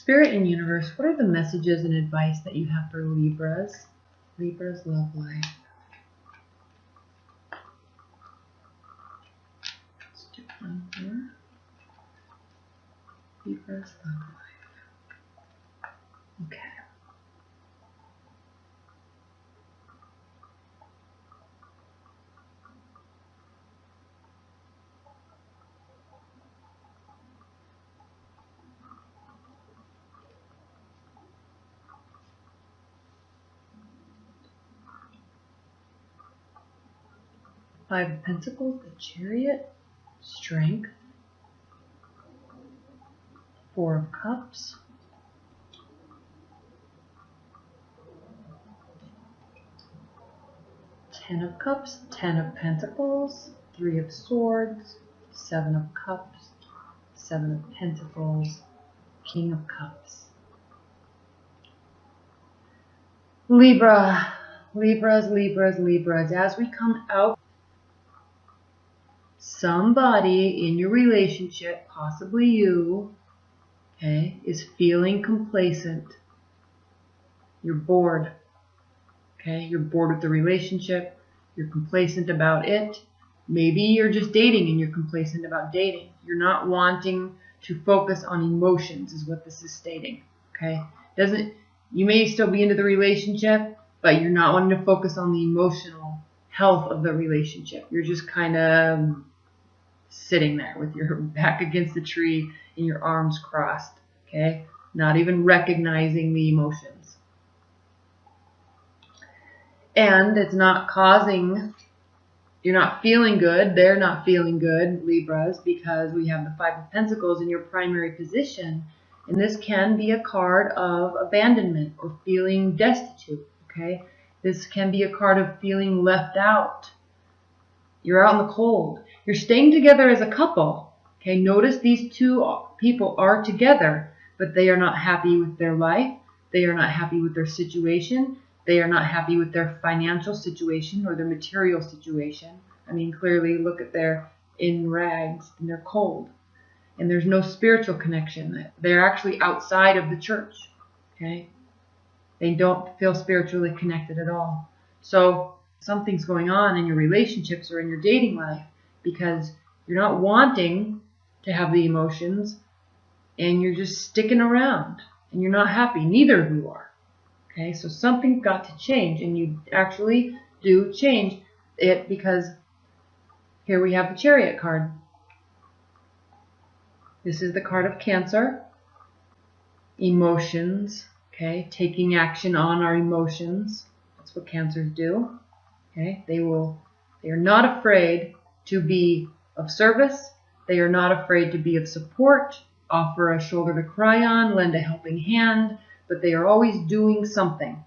Spirit and universe, what are the messages and advice that you have for Libras? Libra's love life. Let's do one here. Libra's love life. Okay. Five of Pentacles, the Chariot, Strength, Four of Cups, Ten of Cups, Ten of Pentacles, Three of Swords, Seven of Cups, Seven of Pentacles, King of Cups. Libra, Libras, Libras, Libras, as we come out, somebody in your relationship, possibly you, okay, is feeling complacent. You're bored. Okay, you're bored with the relationship. You're complacent about it. Maybe you're just dating and you're complacent about dating. You're not wanting to focus on emotions, is what this is stating. Okay, you may still be into the relationship, but you're not wanting to focus on the emotional health of the relationship. You're just kind of sitting there with your back against the tree and your arms crossed. Okay, not even recognizing the emotions. And it's not causing, you're not feeling good, they're not feeling good, Libras, because we have the Five of Pentacles in your primary position. And this can be a card of abandonment or feeling destitute, okay? This can be a card of feeling left out. You're out in the cold. You're staying together as a couple, okay? Notice these two people are together, but they are not happy with their life. They are not happy with their situation. They are not happy with their financial situation or their material situation. I mean, clearly look at they're in rags and they're cold. And there's no spiritual connection. They're actually outside of the church. Okay? They don't feel spiritually connected at all. So something's going on in your relationships or in your dating life because you're not wanting to have the emotions and you're just sticking around and you're not happy. Neither of you are. Okay, so something's got to change, and you actually do change it because here we have the Chariot card. This is the card of Cancer. Emotions, okay, taking action on our emotions. That's what Cancers do. Okay, they are not afraid to be of service. They are not afraid to be of support, offer a shoulder to cry on, lend a helping hand. But they are always doing something,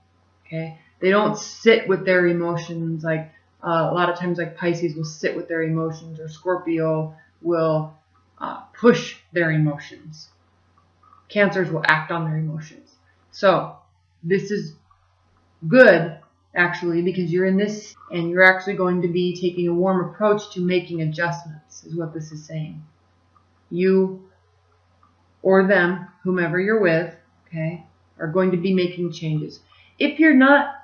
okay? They don't sit with their emotions like a lot of times like Pisces will sit with their emotions or Scorpio will push their emotions. Cancers will act on their emotions. So this is good actually because you're in this and you're actually going to be taking a warm approach to making adjustments is what this is saying. You or them, whomever you're with, okay, are going to be making changes. If you're not,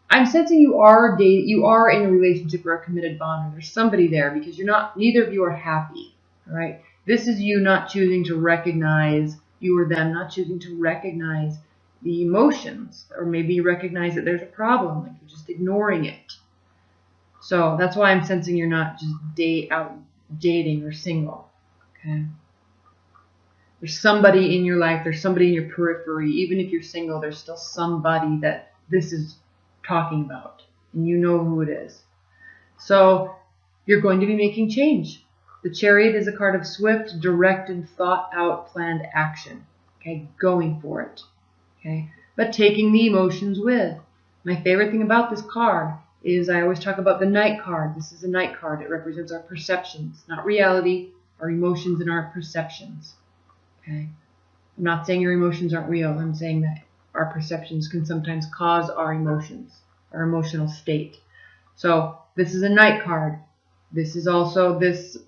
I'm sensing you are in a relationship or a committed bond, or there's somebody there because neither of you are happy. All right. This is you not choosing to recognize, you or them not choosing to recognize the emotions, or maybe you recognize that there's a problem, like you're just ignoring it. So that's why I'm sensing you're not just out dating or single. Okay. There's somebody in your life, there's somebody in your periphery. Even if you're single, there's still somebody that this is talking about. And you know who it is. So you're going to be making change. The Chariot is a card of swift, direct, and thought-out planned action. Okay, going for it. Okay, but taking the emotions with. My favorite thing about this card is I always talk about the Knight card. This is a Knight card. It represents our perceptions, not reality, our emotions and our perceptions. Okay. I'm not saying your emotions aren't real. I'm saying that our perceptions can sometimes cause our emotions, our emotional state. So this is a Knight card. This is also this,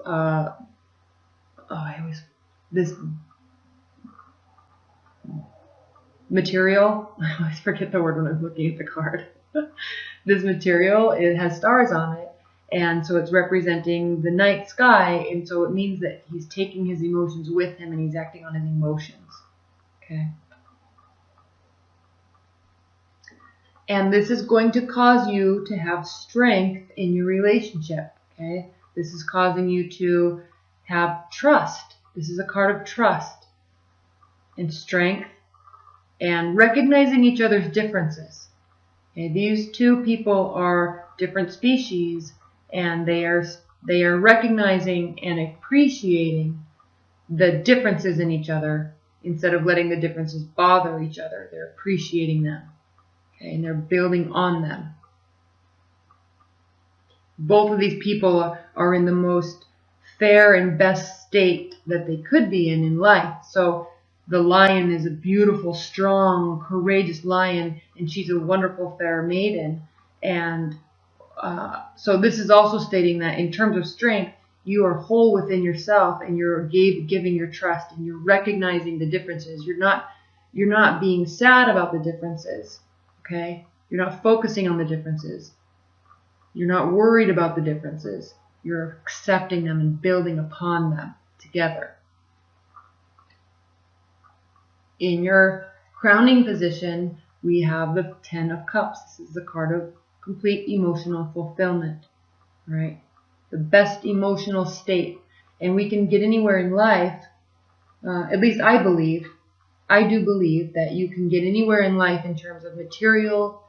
material, I always forget the word when I'm looking at the card. This material, it has stars on it, and so it's representing the night sky, and so it means that he's taking his emotions with him and he's acting on his emotions. Okay. And this is going to cause you to have strength in your relationship. Okay. This is causing you to have trust. This is a card of trust and strength and recognizing each other's differences. Okay. These two people are different species, and they are recognizing and appreciating the differences in each other instead of letting the differences bother each other. They're appreciating them. Okay, and they're building on them. Both of these people are in the most fair and best state that they could be in life. So the lion is a beautiful, strong, courageous lion, and she's a wonderful, fair maiden. And so this is also stating that in terms of strength, you are whole within yourself, and you're giving your trust, and you're recognizing the differences. You're not being sad about the differences. Okay? You're not focusing on the differences. You're not worried about the differences. You're accepting them and building upon them together. In your crowning position, we have the 10 of Cups. This is the card of complete emotional fulfillment. Right? The best emotional state. And we can get anywhere in life, at least I do believe that you can get anywhere in life in terms of material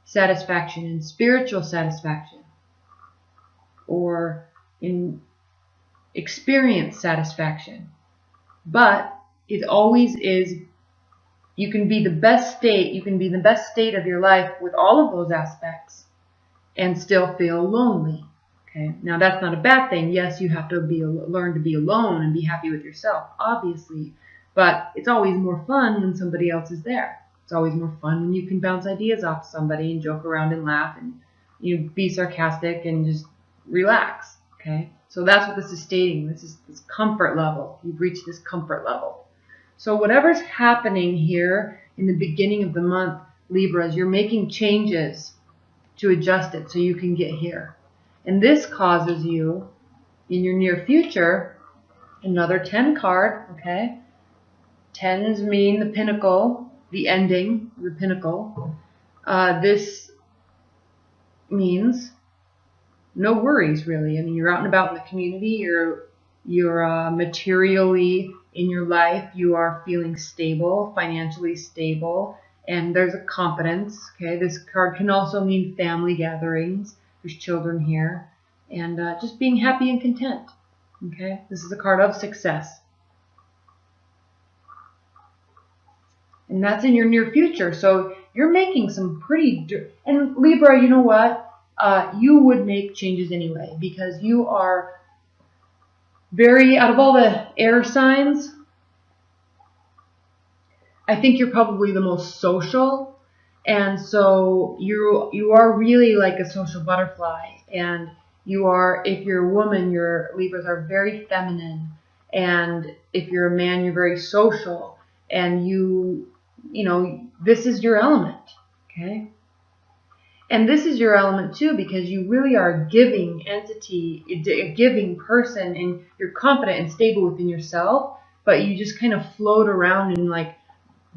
satisfaction and spiritual satisfaction, or in experience satisfaction. But it always is, you can be the best state of your life with all of those aspects and still feel lonely. Okay? Now that's not a bad thing. Yes, you have to learn to be alone and be happy with yourself, obviously. But it's always more fun when somebody else is there. It's always more fun when you can bounce ideas off somebody and joke around and laugh and be sarcastic and just relax. Okay? So that's what this is stating. This is this comfort level. You've reached this comfort level. So whatever's happening here in the beginning of the month, Libras, you're making changes to adjust it so you can get here. And this causes you, in your near future, another 10 card, okay? 10s mean the pinnacle, the ending, the pinnacle. This means no worries, really. I mean, you're out and about in the community. You're materially in your life. You are feeling stable, financially stable, and there's a confidence. Okay, this card can also mean family gatherings. There's children here, and just being happy and content. Okay, this is a card of success. And that's in your near future. So you're making some pretty... And Libra, you know what? You would make changes anyway, because you are very... Out of all the air signs, I think you're probably the most social. And so you are really like a social butterfly. And you are, if you're a woman, your Libras are very feminine. And if you're a man, you're very social. And you know, this is your element, okay? And this is your element too, because you really are a giving entity, a giving person, and you're confident and stable within yourself, but you just kind of float around and like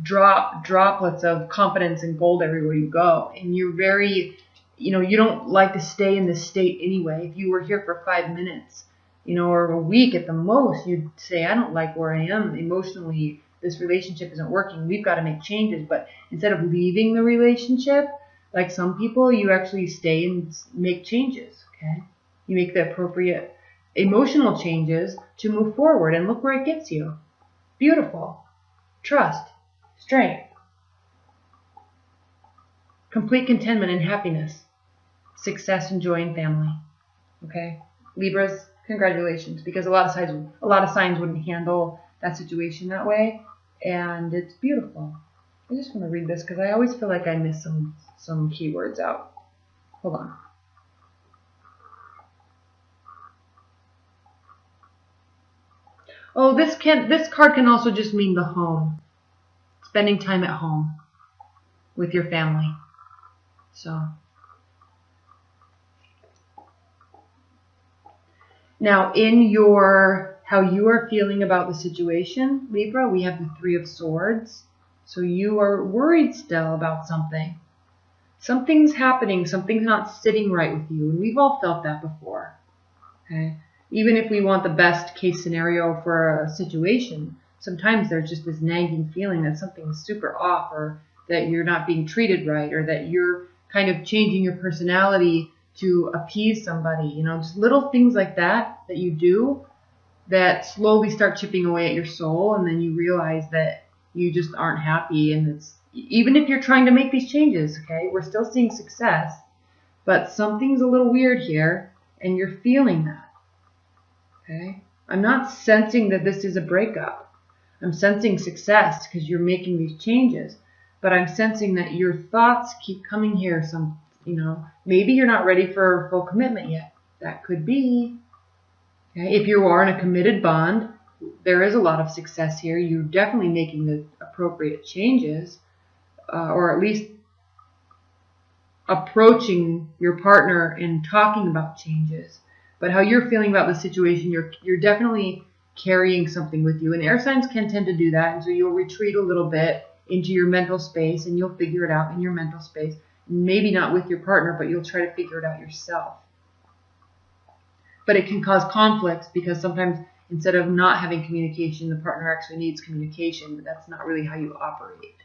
drop droplets of confidence and gold everywhere you go. And you're very, you don't like to stay in this state anyway. If you were here for 5 minutes, or a week at the most, you'd say, I don't like where I am emotionally. This relationship isn't working. We've got to make changes. But instead of leaving the relationship, like some people, you actually stay and make changes. Okay, you make the appropriate emotional changes to move forward, and look where it gets you. Beautiful. Trust, strength, complete contentment and happiness, success and joy in family. Okay, Libras, congratulations, because a lot of signs wouldn't handle that situation that way. And it's beautiful. I just want to read this because I always feel like I miss some keywords out. Hold on. Oh, this card can also just mean the home. spending time at home with your family. So now in how you are feeling about the situation, Libra, we have the Three of Swords. So you are worried still about something. Something's happening, something's not sitting right with you, and we've all felt that before. Okay? Even if we want the best case scenario for a situation, sometimes there's just this nagging feeling that something's super off, or that you're not being treated right, or that you're kind of changing your personality to appease somebody. You know, just little things like that you do that slowly start chipping away at your soul, and then you realize that you just aren't happy. And it's, even if you're trying to make these changes, okay, we're still seeing success, but something's a little weird here, and you're feeling that. Okay, I'm not sensing that this is a breakup. I'm sensing success because you're making these changes, but I'm sensing that your thoughts keep coming here. Maybe you're not ready for full commitment yet. That could be. Okay? If you are in a committed bond, there is a lot of success here. You're definitely making the appropriate changes, or at least approaching your partner and talking about changes. But how you're feeling about the situation, you're definitely carrying something with you. And air signs can tend to do that. And so you'll retreat a little bit into your mental space, and you'll figure it out in your mental space. Maybe not with your partner, but you'll try to figure it out yourself. But it can cause conflicts, because sometimes instead of not having communication, the partner actually needs communication, but that's not really how you operate.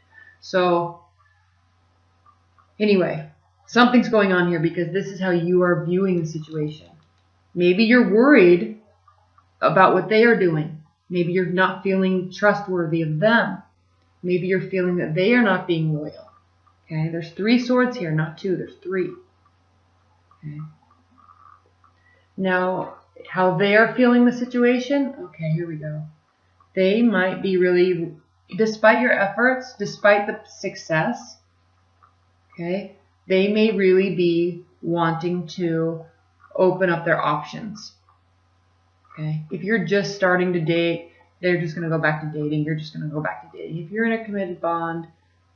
So anyway, something's going on here, because this is how you are viewing the situation. Maybe you're worried about what they are doing. Maybe you're not feeling trustworthy of them. Maybe you're feeling that they are not being loyal. Okay, there's 3 swords here, not 2, there's 3. Okay. Now, how they are feeling the situation, okay, here we go. They might be really, despite your efforts, despite the success, okay, they may really be wanting to open up their options. Okay, if you're just starting to date, they're just going to go back to dating. You're just going to go back to dating. If you're in a committed bond,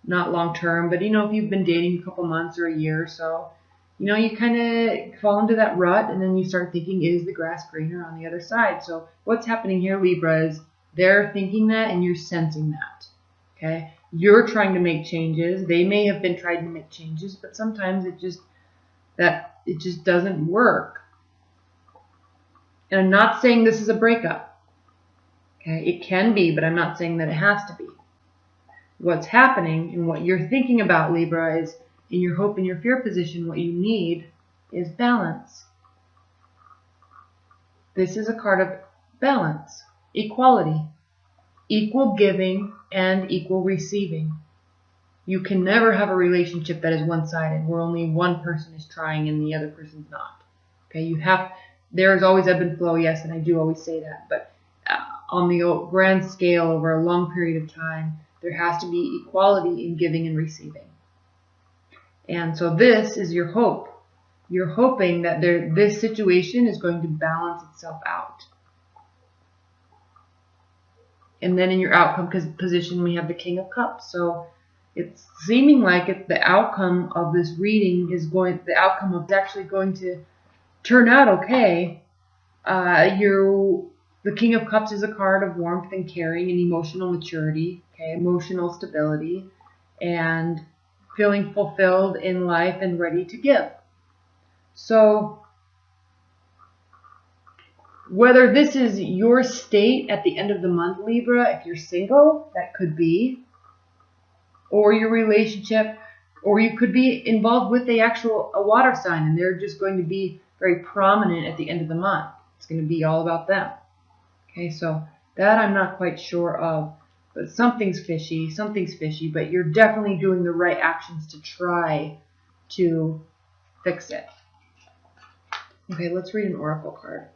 not long term, but if you've been dating a couple months or a year or so, you kind of fall into that rut, and then you start thinking, is the grass greener on the other side? So what's happening here, Libra, is they're thinking that, and you're sensing that. Okay, you're trying to make changes. They may have been trying to make changes, but sometimes it just doesn't work. And I'm not saying this is a breakup. Okay, it can be, but I'm not saying that it has to be. What's happening and what you're thinking about, Libra, is in your hope and your fear position, what you need is balance. This is a card of balance, equality, equal giving and equal receiving. You can never have a relationship that is one-sided, where only one person is trying and the other person's not. Okay, there is always ebb and flow, yes, and I do always say that, but on the grand scale, over a long period of time, there has to be equality in giving and receiving. And so this is your hope. You're hoping that this situation is going to balance itself out. And then in your outcome position, we have the King of Cups. So it's seeming like the outcome of this reading is actually going to turn out okay. The King of Cups is a card of warmth and caring and emotional maturity, okay, emotional stability, and feeling fulfilled in life and ready to give. So whether this is your state at the end of the month, Libra, if you're single, that could be, or your relationship, or you could be involved with a water sign, and they're just going to be very prominent at the end of the month. It's going to be all about them. Okay, so that I'm not quite sure of, but something's fishy, but you're definitely doing the right actions to try to fix it. Okay, let's read an oracle card.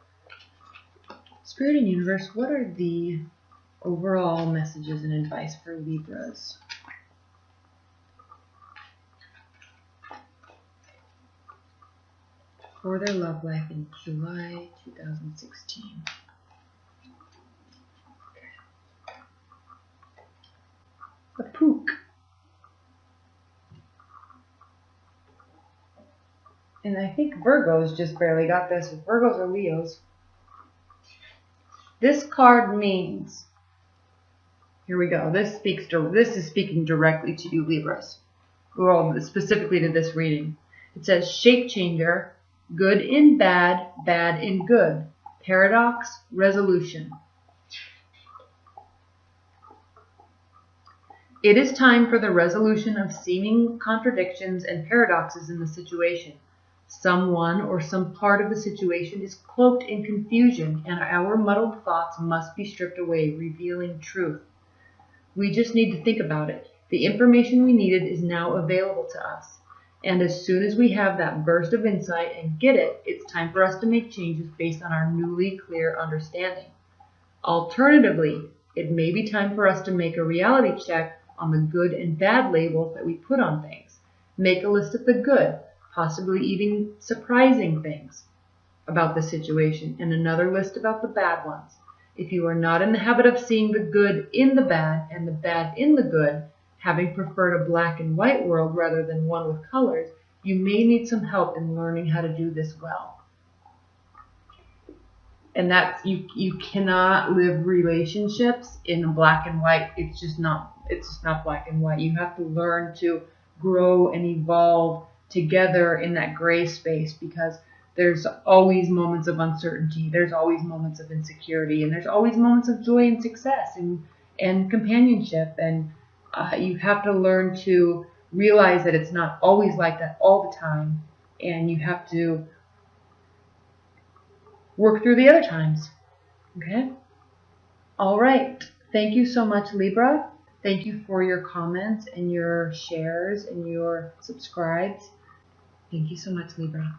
Spirit and Universe, what are the overall messages and advice for Libras? For their love life in July 2016. A pook. And I think Virgos just barely got this. Virgos or Leos. This card means, here we go. This is speaking directly to you, Libras. Well, specifically to this reading. It says shape changer, good in bad, bad in good. Paradox, resolution. It is time for the resolution of seeming contradictions and paradoxes in the situation. Someone or some part of the situation is cloaked in confusion, and our muddled thoughts must be stripped away, revealing truth. We just need to think about it. The information we needed is now available to us. And as soon as we have that burst of insight and get it, it's time for us to make changes based on our newly clear understanding. Alternatively, it may be time for us to make a reality check on the good and bad labels that we put on things. Make a list of the good, possibly even surprising things about the situation, and another list about the bad ones. If you are not in the habit of seeing the good in the bad and the bad in the good, having preferred a black and white world rather than one with colors, you may need some help in learning how to do this well. And that's, you cannot live relationships in black and white. It's just not black and white. You have to learn to grow and evolve together in that gray space, because there's always moments of uncertainty. There's always moments of insecurity, and there's always moments of joy and success and companionship. And you have to learn to realize that it's not always like that all the time, and you have to work through the other times. Okay? All right. Thank you so much, Libra. Thank you for your comments and your shares and your subscribes. Thank you so much, Libra.